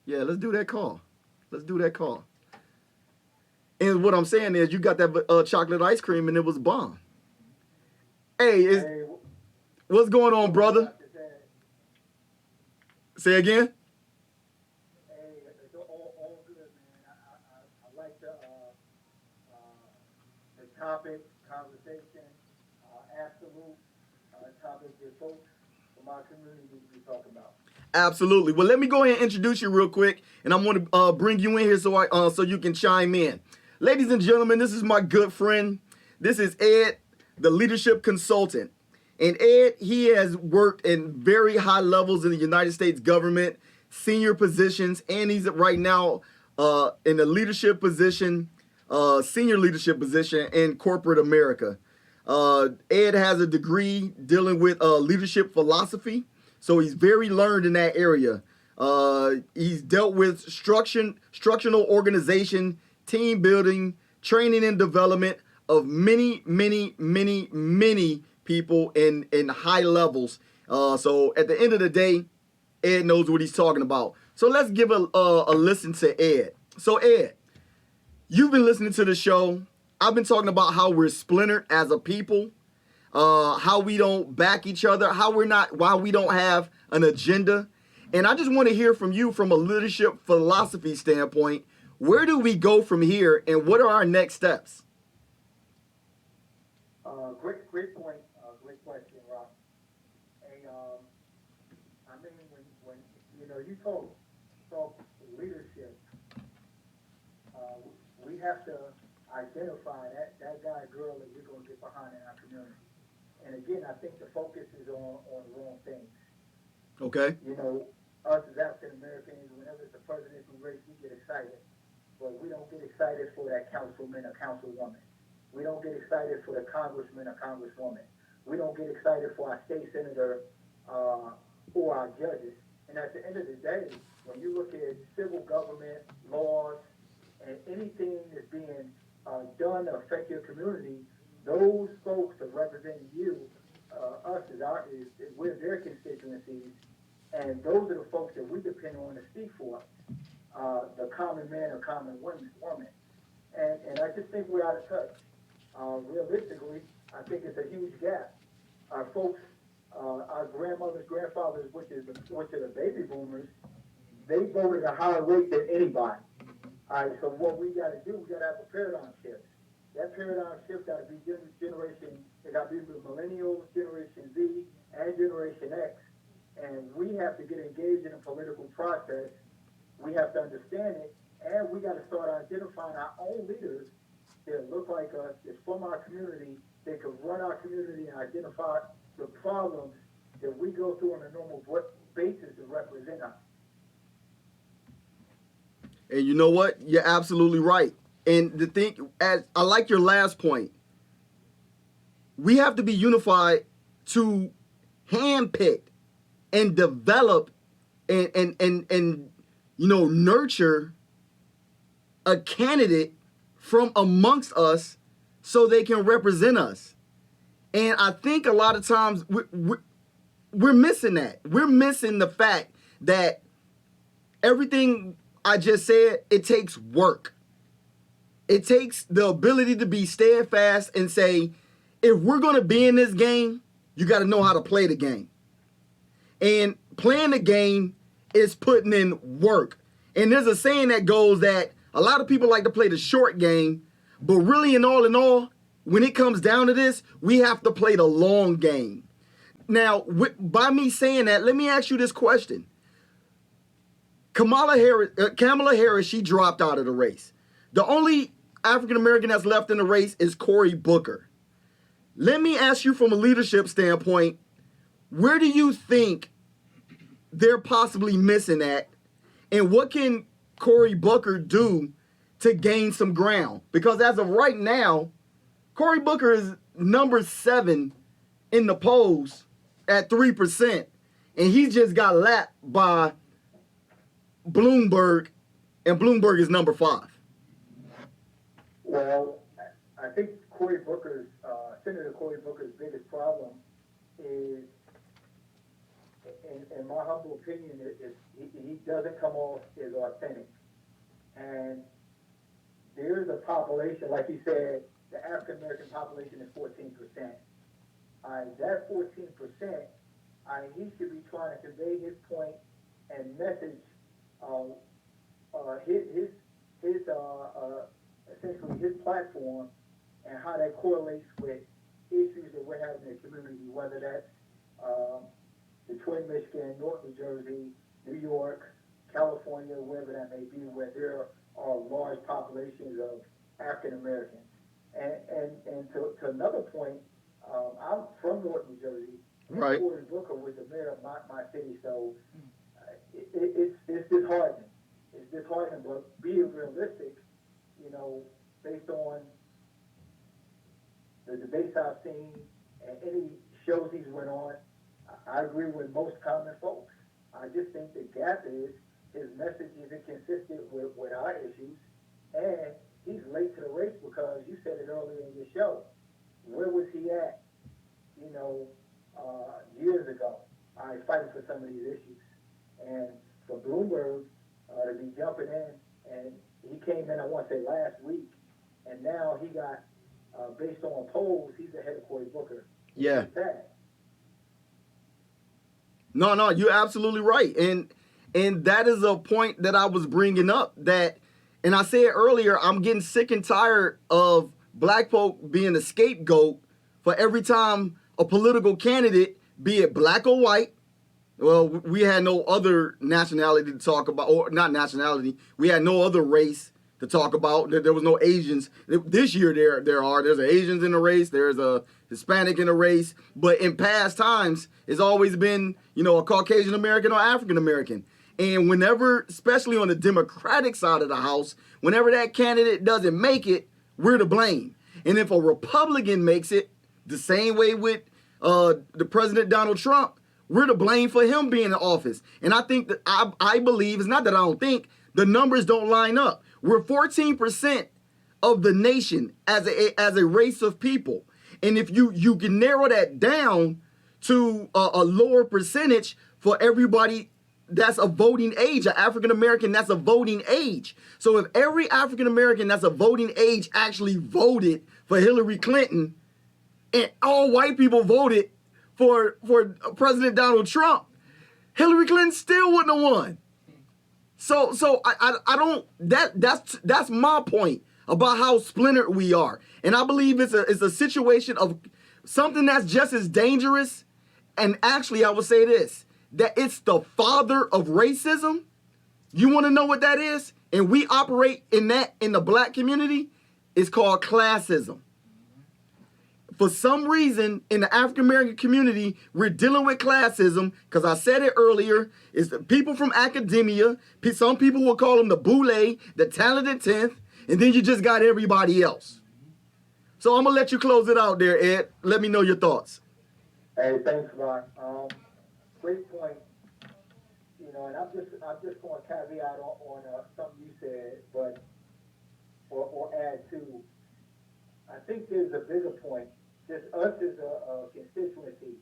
Yeah, let's do that call. Let's do that call. And what I'm saying is, you got that chocolate ice cream, and it was bomb. Hey, Hey, what's going on, what's brother? up today? Say again. Hey, it's all good, man. I like uh, the topic, conversation, absolute topic that folks from our community need to be talking about. Absolutely. Well, let me go ahead and introduce you real quick, and I'm going to bring you in here so you can chime in. Ladies and gentlemen, this is my good friend. This is Ed, the leadership consultant. And Ed, he has worked in very high levels in the United States government, senior positions, and he's right now in a leadership position, senior leadership position in corporate America. Ed has a degree dealing with leadership philosophy, so he's very learned in that area. He's dealt with structural organization, team building, training and development of many people in high levels. So at the end of the day, Ed knows what he's talking about. So let's give a listen to Ed. So Ed, you've been listening to the show. I've been talking about how we're splintered as a people, how we don't back each other, why we don't have an agenda. And I just want to hear from you from a leadership philosophy standpoint. Where do we go from here, and what are our next steps? Great point. Great question, Rob. Hey, I mean, when you talk leadership, uh, we have to identify that guy, girl that we're going to get behind in our community. And again, I think the focus is on the wrong things. Okay. You know, us as African Americans, whenever it's a presidential race, we get excited. But we don't get excited for that councilman or councilwoman. We don't get excited for the congressman or congresswoman. We don't get excited for our state senator or our judges. And at the end of the day, when you look at civil government, laws, and anything that's being done to affect your community, those folks are representing you, us we're their constituencies, and those are the folks that we depend on to speak for us, the common man or common woman. And I just think we're out of touch. Realistically, I think it's a huge gap. Our folks, our grandmothers, grandfathers, which are the baby boomers, they voted a higher rate than anybody. All right, so what we got to do, we got to have a paradigm shift. That paradigm shift got to be generation, it got to be the millennials, Generation Z, and Generation X. And we have to get engaged in a political process. We have to understand it, and we got to start identifying our own leaders that look like us, that's from our community, that can run our community and identify the problems that we go through on a normal basis to represent us. And you know what? You're absolutely right. And the thing, as I like your last point, we have to be unified to handpick and develop and nurture a candidate from amongst us so they can represent us. And I think a lot of times we're missing that. We're missing the fact that everything I just said, it takes work. It takes the ability to be steadfast and say, if we're going to be in this game, you got to know how to play the game. And playing the game is putting in work. And there's a saying that goes that a lot of people like to play the short game, but really in all, when it comes down to this, we have to play the long game. Now, by me saying that, let me ask you this question. Kamala Harris, she dropped out of the race. The only African American that's left in the race is Cory Booker. Let me ask you from a leadership standpoint, where do you think they're possibly missing at? And what can Cory Booker do to gain some ground? Because as of right now, Cory Booker is number 7 in the polls at 3%. And he just got lapped by Bloomberg, and Bloomberg is number 5. Well, I think Senator Cory Booker's biggest problem is in my humble opinion, he doesn't come off as authentic. And there's a population, like you said, the African American population is 14%. That 14%, he should be trying to convey his point and message, his essentially his platform and how that correlates with issues that we're having in the community, whether that's Detroit, Michigan, North New Jersey, New York, California, wherever that may be, where there are large populations of African Americans. And to another point, I'm from North New Jersey. Right. Brutha was the mayor of my city, so it's disheartening. It's disheartening, but being realistic, based on the debates I've seen and any shows he's went on, I agree with most common folks. I just think the gap is his message isn't consistent with our issues, and he's late to the race because you said it earlier in your show. Where was he at, years ago? Fighting for some of these issues. And for Bloomberg to be jumping in, and he came in, I want to say last week, and now he got, based on polls, he's ahead of Cory Booker. Yeah. It's sad. No, you're absolutely right. And that is a point that I was bringing up, that, and I said earlier, I'm getting sick and tired of black folk being a scapegoat for every time a political candidate, be it black or white. Well, we had no other nationality to talk about, or not nationality. We had no other race to talk about. There was no Asians. This year there's Asians in the race. There's a Hispanic in the race. But in past times, it's always been, a Caucasian American or African American. And whenever, especially on the Democratic side of the house, whenever that candidate doesn't make it, we're to blame. And if a Republican makes it, the same way with the President Donald Trump, we're to blame for him being in office. And I think that I believe, it's not that I don't think, the numbers don't line up. We're 14% of the nation as a race of people. And if you can narrow that down to a lower percentage for everybody that's a voting age, an African American that's a voting age. So if every African American that's a voting age actually voted for Hillary Clinton, and all white people voted for President Donald Trump, Hillary Clinton still wouldn't have won. So I don't, that's my point about how splintered we are. And I believe it's a situation of something that's just as dangerous. And actually, I would say this, that it's the father of racism. You want to know what that is? And we operate in the black community. It's called classism. For some reason, in the African American community, we're dealing with classism, because I said it earlier, it's the people from academia. Some people will call them the boule, the talented 10th, and then you just got everybody else. So I'm going to let you close it out there, Ed. Let me know your thoughts. Hey, thanks, Ron. Great point. And I'm just going to caveat on something you said, but or add to. I think there's a bigger point. Just us as a constituency,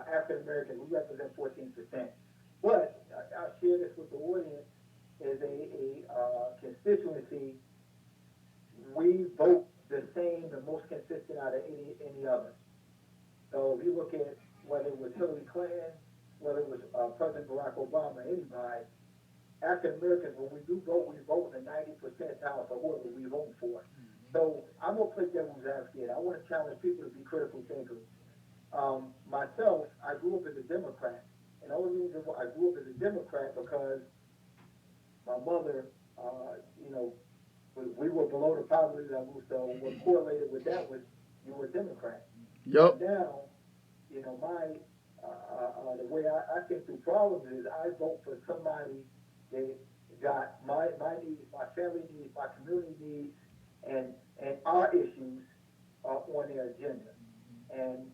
African Americans, we represent 14%. But I share this with the audience. As a constituency, we vote the same, the most consistent out of any other. So if you look at whether it was Hillary Clinton, whether it was President Barack Obama, anybody, African Americans, when we do vote, we vote in the 90th percentile for whoever we vote for. So I'm going to play devil's advocate. I want to challenge people to be critical thinkers. Myself, I grew up as a Democrat. And the only reason why I grew up as a Democrat because my mother, we were below the poverty level, so what correlated with that was you were a Democrat. Yep. Now, the way I think through problems is I vote for somebody that got my needs, my family needs, my community needs, and our issues on their agenda. And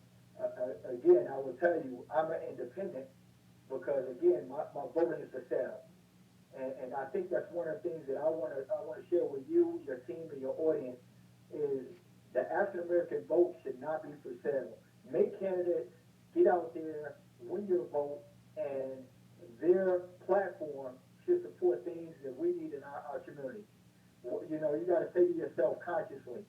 again, I will tell you, I'm an independent because again, my voting is for sale. And I think that's one of the things that I want to share with you, your team, and your audience is the African American vote should not be for sale. Make candidates, get out there, win your vote, and their platform should support things that we need in our community. You know, you got to say to yourself consciously,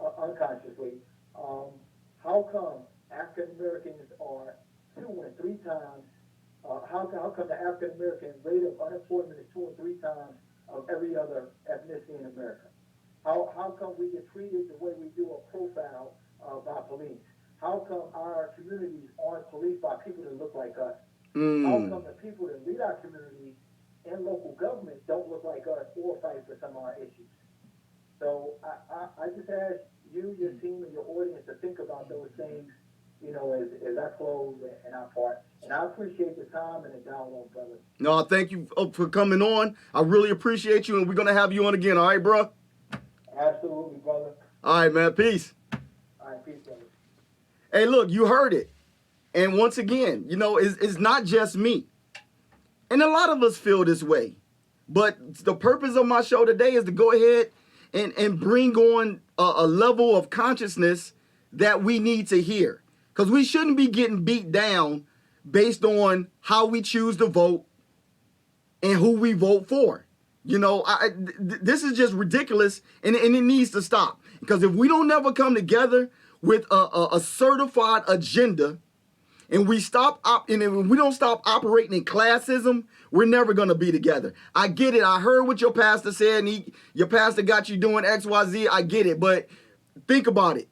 unconsciously, how come African Americans are 2 and 3 times? How come the African American rate of unemployment is 2 and 3 times of every other ethnicity in America? How come we get treated the way we do a profile by police? How come our communities aren't policed by people that look like us? How come the people that lead our communities and local government don't look like us or fight for some of our issues? So I just ask you, your team, and your audience to think about those things, you know, as I close in our part. And I appreciate the time and the dialogue, brother. No, thank you for coming on. I really appreciate you, and we're going to have you on again. All right, bro? Absolutely, brother. All right, man. Peace. All right, peace, brother. Hey, look, you heard it. And once again, you know, it's not just me. And a lot of us feel this way. But the purpose of my show today is to go ahead and bring on a level of consciousness that we need to hear. Because we shouldn't be getting beat down based on how we choose to vote and who we vote for. You know, this is just ridiculous, and it needs to stop. Because if we don't never come together with a certified agenda, and we if we don't stop operating in classism, we're never gonna be together. I get it. I heard what your pastor said, and your pastor got you doing X, Y, Z. I get it, but think about it.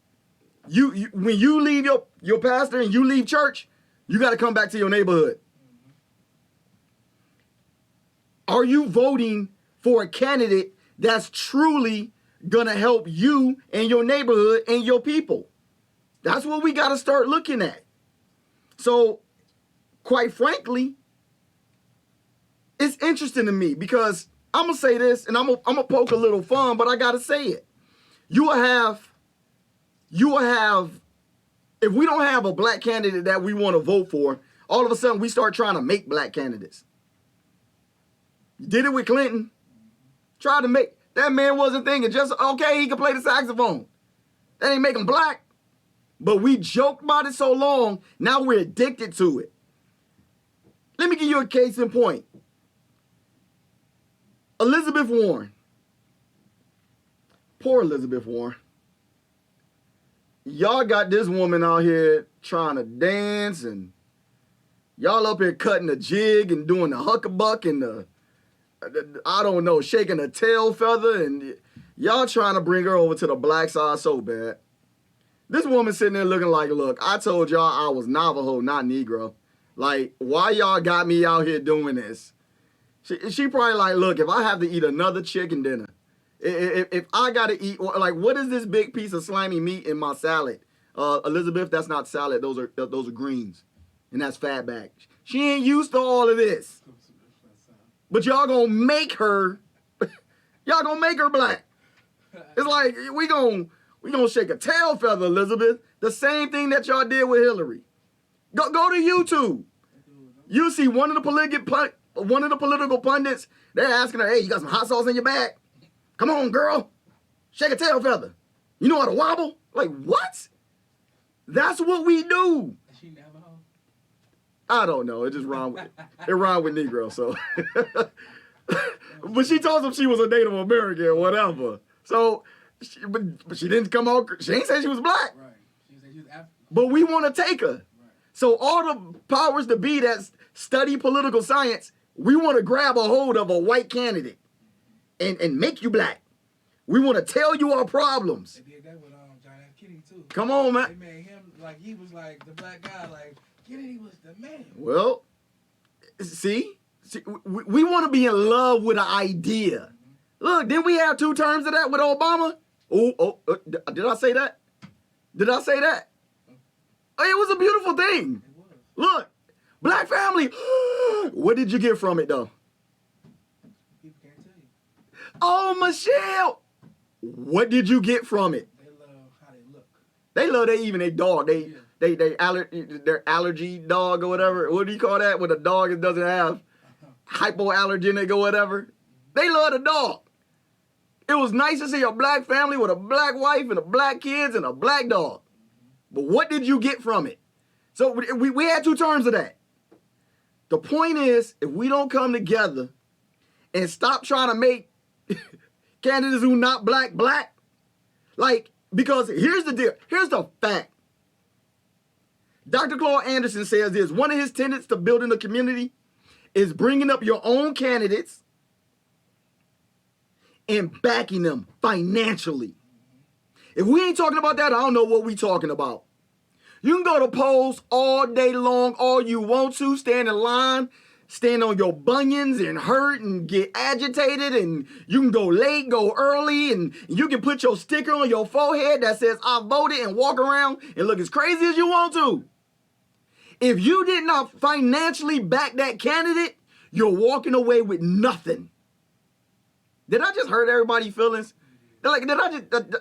You when you leave your pastor and you leave church, you got to come back to your neighborhood. Are you voting for a candidate that's truly gonna help you and your neighborhood and your people? That's what we got to start looking at. So, quite frankly, it's interesting to me because I'm gonna say this, and I'm gonna poke a little fun, but I gotta say it. You will have, if we don't have a black candidate that we want to vote for, all of a sudden we start trying to make black candidates. You did it with Clinton. Tried to make, that man wasn't thinking just, okay, he can play the saxophone. That ain't make him black. But we joked about it so long, now we're addicted to it. Let me give you a case in point. Elizabeth Warren. Poor Elizabeth Warren. Y'all got this woman out here trying to dance, and y'all up here cutting a jig and doing the huckabuck and the I don't know, shaking a tail feather, and y'all trying to bring her over to the black side so bad. This woman sitting there looking like, look, I told y'all I was Navajo, not Negro. Like, why y'all got me out here doing this? She probably like, look, if I have to eat another chicken dinner, if I got to eat, like, what is this big piece of slimy meat in my salad? Elizabeth, that's not salad. Those are greens, and that's fat back. She ain't used to all of this. But y'all gonna make her, y'all gonna make her black. It's like, we gonna shake a tail feather, Elizabeth. The same thing that y'all did with Hillary. Go to YouTube. You see one of the political pundits, they're asking her, hey, you got some hot sauce in your bag? Come on, girl. Shake a tail feather. You know how to wobble? Like, what? That's what we do. Is she Navajo? I don't know. It just rhymed with Negro, so. But she told him she was a Native American or whatever. So, but she didn't come out, she ain't say she was black. Right. She said she was African. But we want to take her. Right. So all the powers to be that study political science, we want to grab a hold of a white candidate and make you black. We want to tell you our problems. They did that with John F. Kennedy too. Come on, man. They made him like he was like the black guy. Like Kennedy was the man. Well, see we want to be in love with an idea. Look, didn't we have 2 terms of that with Obama? Did I say that? Did I say that? Oh, it was a beautiful thing. It was. Look, black family. What did you get from it, though? People can't tell you. Oh, Michelle. What did you get from it? They love how they look. They love their dog. Their allergy dog or whatever. What do you call that? When a dog doesn't have hypoallergenic or whatever. They love the dog. It was nice to see a black family with a black wife and a black kids and a black dog. But what did you get from it? So we had 2 terms of that. The point is, if we don't come together and stop trying to make candidates who not black, black, like, because here's the deal. Here's the fact. Dr. Claude Anderson says this, one of his tenets to building a community is bringing up your own candidates and backing them financially. If we ain't talking about that, I don't know what we talking about. You can go to polls all day long, all you want to, stand in line, stand on your bunions and hurt and get agitated, and you can go late, go early, and you can put your sticker on your forehead that says, I voted, and walk around and look as crazy as you want to. If you did not financially back that candidate, you're walking away with nothing. Did I just hurt everybody's feelings? Like, did I just...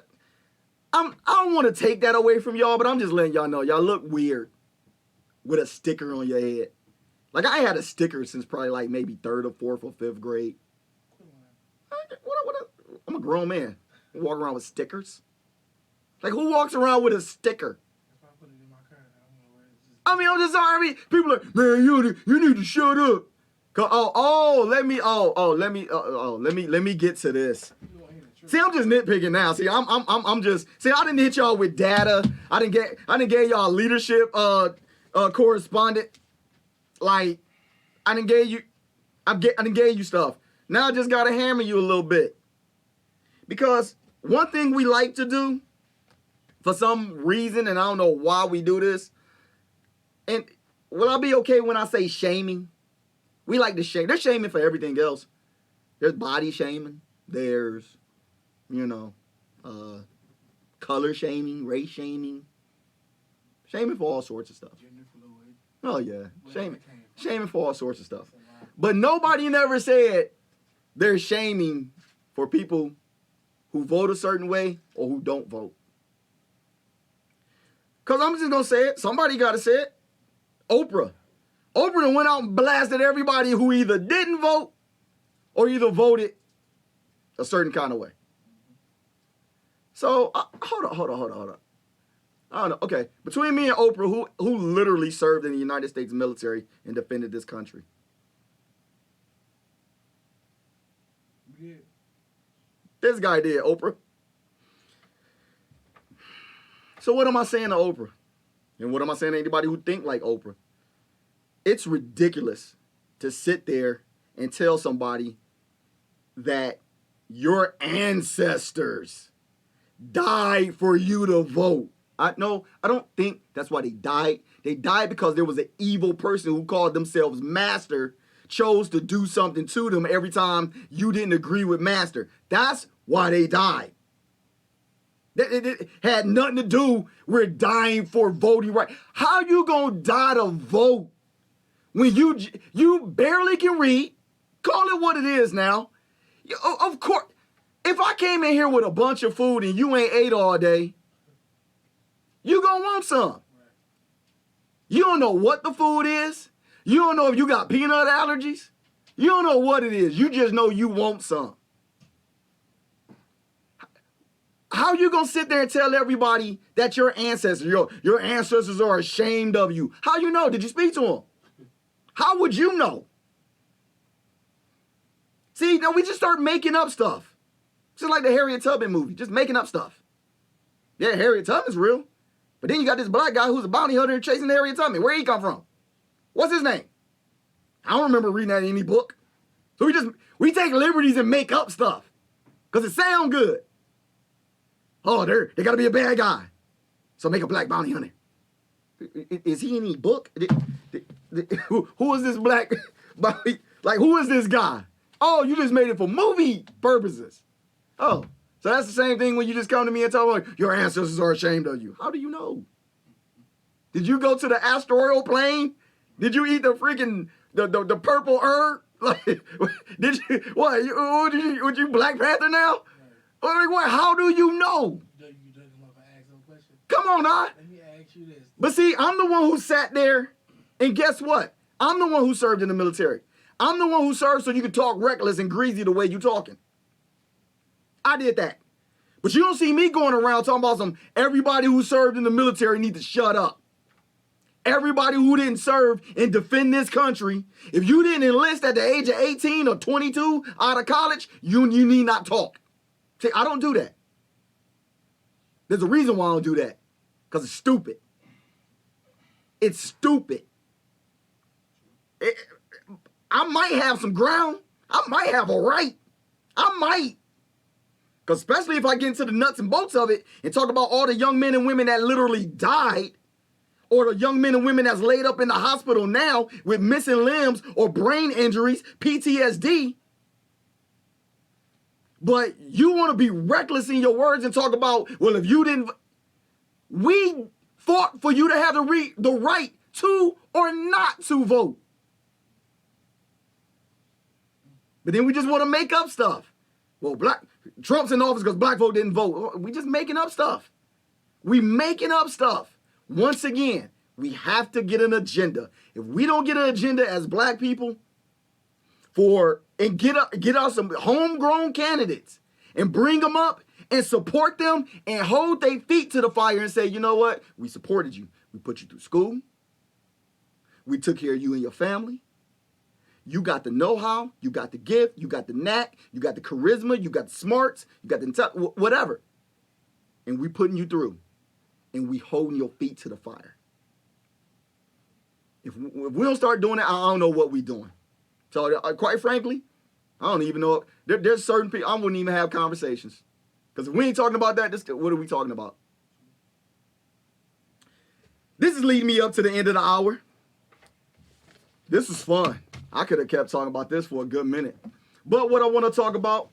I don't want to take that away from y'all, but I'm just letting y'all know. Y'all look weird with a sticker on your head. Like, I had a sticker since probably like maybe 3rd or 4th or 5th grade. I'm a grown man. I walk around with stickers. Like, who walks around with a sticker? I mean, I'm just sorry. I mean, people are, man, you need to shut up. Let me get to this. See, I'm just nitpicking now. See, I'm just, see, I didn't hit y'all with data. I didn't give y'all a leadership correspondent. Like, I didn't give you stuff. Now I just gotta hammer you a little bit. Because one thing we like to do, for some reason, and I don't know why we do this, and will I be okay when I say shaming? We like to shame. There's shaming for everything else. There's body shaming. There's, color shaming, race shaming. Shaming for all sorts of stuff. Oh, yeah. Shaming for all sorts of stuff. But nobody never said there's shaming for people who vote a certain way or who don't vote. Because I'm just going to say it. Somebody got to say it. Oprah went out and blasted everybody who either didn't vote or either voted a certain kind of way. So, hold on. I don't know. Okay, between me and Oprah, who literally served in the United States military and defended this country? Yeah. This guy did, Oprah. So what am I saying to Oprah? And what am I saying to anybody who think like Oprah? It's ridiculous to sit there and tell somebody that your ancestors died for you to vote. I don't think that's why they died. They died because there was an evil person who called themselves master, chose to do something to them every time you didn't agree with master. That's why they died. It had nothing to do with dying for voting right. How you gonna die to vote when you barely can read? Call it what it is now. Of course, if I came in here with a bunch of food and you ain't ate all day, you gonna want some. You don't know what the food is. You don't know if you got peanut allergies. You don't know what it is. You just know you want some. How you gonna sit there and tell everybody that your ancestors are ashamed of you? How you know? Did you speak to them? How would you know? See, now we just start making up stuff. Just like the Harriet Tubman movie, just making up stuff. Yeah, Harriet Tubman's real. But then you got this black guy who's a bounty hunter chasing Harriet Tubman. Where he come from? What's his name? I don't remember reading that in any book. So we take liberties and make up stuff. Because it sound good. Oh, they got to be a bad guy. So make a black bounty hunter. Is he in any book? Who is this black bounty? Like, who is this guy? Oh, you just made it for movie purposes. Oh, so that's the same thing when you just come to me and tell me, your ancestors are ashamed of you. How do you know? Did you go to the asteroidal plane? Did you eat the freaking, the purple herb? Like, did you, what, would you Black Panther now? Like, what, how do you know? Come on, now. Let me ask you this. But see, I'm the one who sat there, and guess what? I'm the one who served in the military. I'm the one who served so you can talk reckless and greasy the way you talking. I did that. But you don't see me going around talking about everybody who served in the military need to shut up. everybody who didn't serve and defend this country, if you didn't enlist at the age of 18 or 22 out of college, you need not talk. See, I don't do that. There's a reason why I don't do that. Because it's stupid. It's stupid. I might have some ground. I might have a right. I might. Because especially if I get into the nuts and bolts of it and talk about all the young men and women that literally died, or the young men and women that's laid up in the hospital now with missing limbs or brain injuries, PTSD. But you want to be reckless in your words and talk about, well, if you didn't, we fought for you to have the right to or not to vote. But then we just want to make up stuff. Well, Trump's in office because black folk didn't vote. We just making up stuff. We making up stuff. Once again, we have to get an agenda. If we don't get an agenda as black people and get out some homegrown candidates and bring them up and support them and hold their feet to the fire and say, you know what? We supported you. We put you through school. We took care of you and your family. You got the know-how, you got the gift, you got the knack, you got the charisma, you got the smarts, you got the whatever. And we putting you through. And we holding your feet to the fire. If we don't start doing that, I don't know what we doing. So quite frankly, I don't even know. There's certain people, I wouldn't even have conversations. Because if we ain't talking about that, what are we talking about? This is leading me up to the end of the hour. This was fun. I could have kept talking about this for a good minute. But what I want to talk about